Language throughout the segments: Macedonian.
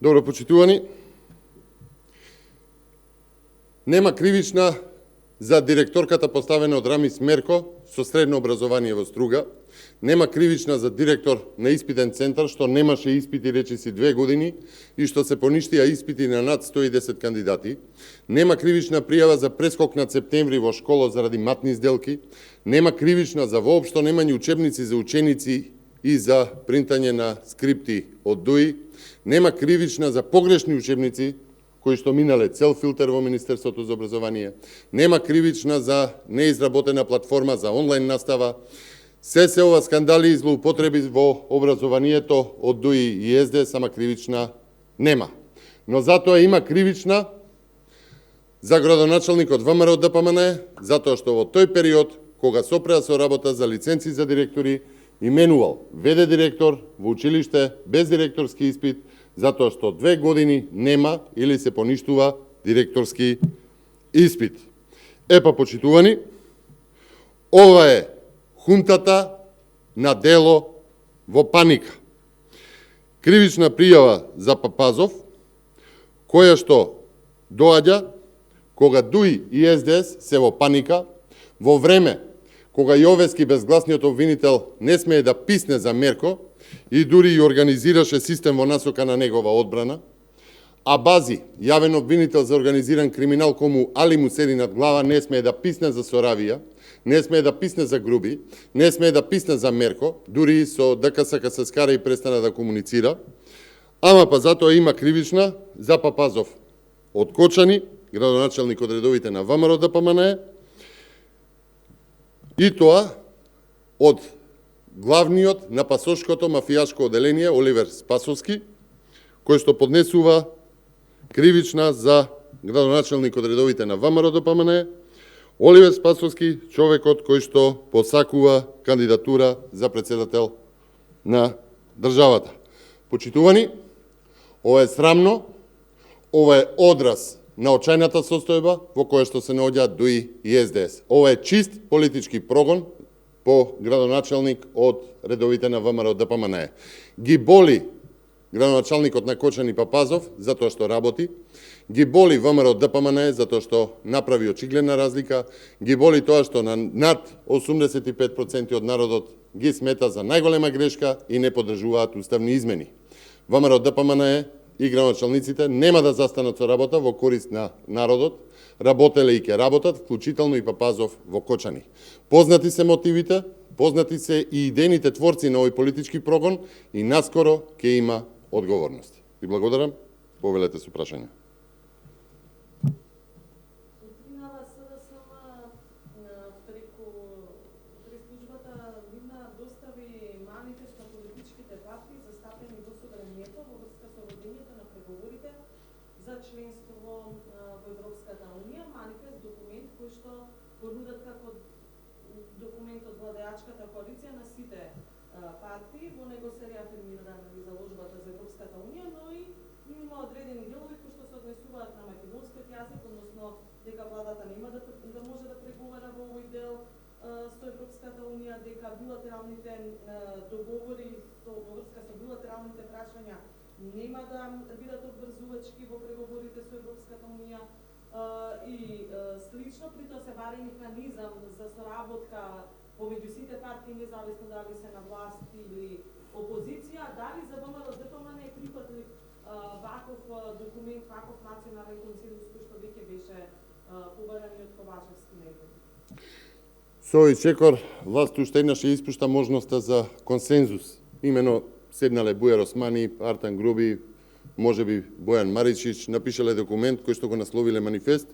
Добро почитувани. Нема кривична за директорката поставена од Рамис Мерко со средно образование во Струга. Нема кривична за директор на испитен центар што немаше испити речиси 2 години и што се поништија испити на над 110 кандидати. Нема кривична пријава за прескокнат септември во школа заради матни сделки. Нема кривична за воопшто немање учебници за ученици и за принтање на скрипти од ДУИ. Нема кривична за погрешни учебници кои што минале цел филтер во Министерството за образование. Нема кривична за неизработена платформа за онлайн настава. Се ова скандали и злоупотреби во образованието од ДУИ и СД, сама кривична нема. Но затоа има кривична за градоначалникот ВМРО ДПМН, затоа што во тој период, кога сопреа со работа за лиценци за директори, именувал ВД директор во училиште без директорски испит, затоа што 2 години нема или се поништува директорски испит. Епа, почитувани, ова е хунтата на дело во паника. Кривична пријава за Папазов, која што доаѓа кога ДУИ и СДС се во паника, во време кога Јовески, безгласниот обвинител, не смее да писне за Мерко и дури и организираше систем во насока на негова одбрана, а Бази, јавен обвинител за организиран криминал кому Али му седи над глава, не смее да писне за Соравија, не смее да писне за Груби, не смее да писне за Мерко, дури со ДКСК се скара и престана да комуницира, ама па затоа има кривична за Папазов од Кочани, градоначалник од редовите на ВМРО ДПМН, и тоа од главниот на пасошкото мафијашко оделение Оливер Спасовски, кој што поднесува кривична за градоначалник од редовите на ВМРО ДПМН, Оливер Спасовски, човекот кој што посакува кандидатура за председател на државата. Почитувани, ова е срамно, ова е одраз на очајната состојба во која што се наоѓаат ДУИ и СДС. Ова е чист политички прогон по градоначалник од редовите на ВМРО ДПМН. Ги боли градоначалникот на Кочани Папазов затоа што работи, ги боли ВМРО ДПМН затоа што направи очигледна разлика, ги боли тоа што на над 85% од народот ги смета за најголема грешка и не поддржуваат уставни измени. ВМРО ДПМН и градоначалниците нема да застанат со работа во корист на народот, работеле и ќе работат, вклучително и Папазов во Кочани. Познати се мотивите, познати се и идејните творци на овој политички прогон и наскоро ќе има одговорност. Ви благодарам, повелете со прашања. за членство во Европската Унија, манифест, документ кој што го нудат како документ од владеачката коалиција на сите партии. Во него се реафирмира заложбата за Европската Унија, но и има одредени делови кои што се однесуваат на македонскиот јазик, односно дека владата нема да може да преговара во овој дел со Европската Унија, дека билатералните договори во врска со билатералните прашања нема да бидат обврзувачки во преговорите со Европската Унија и слично, при тоа се баре механизам за соработка помеѓу сите партии, независно дали се на власт или опозиција, дали за ВМРО ДПМН е прифатлив ваков документ, ваков национален консензус кој што веќе беше побаран и од Ковачевски негови. Со овој чекор, власт уште еднаш ја испушта можноста за консензус. Имено седнале Бујар Османи, Артан Груби, можеби Бојан Маричич, напишале документ кој што го насловиле манифест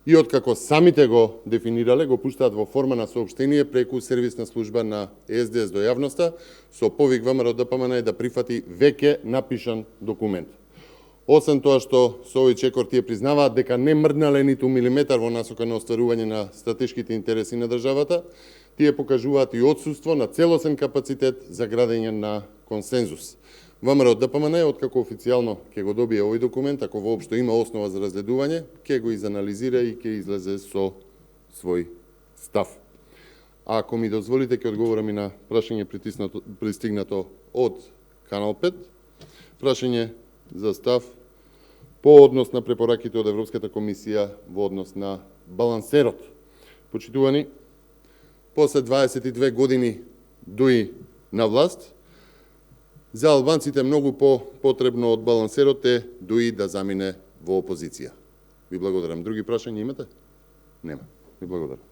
и откако самите го дефинирале, го пуштаат во форма на соопштение преку сервисна служба на СДС до јавноста со повик ВМРО ДПМН да прифати веќе напишан документ. Освен тоа што со овој чекор тие признаваат дека не мрднале ниту милиметар во насока на остварување на стратешките интереси на државата, тие покажуваат и отсуство на целосен капацитет за градење на консензус. ВМРО ДПМН, откако официјално ќе го добие овој документ, ако воопшто има основа за разгледување, ќе го изанализира и ќе излезе со свој став. А ако ми дозволите, ќе одговорам и на прашање пристигнато од Канал 5. Прашање за став по однос на препораките од Европската комисија во однос на балансерот. Почитувани, после 22 години дуи на власт, за албанците многу потребно од балансерот е дуи да замине во опозиција. Ви благодарам. Други прашања имате? Нема. Ви благодарам.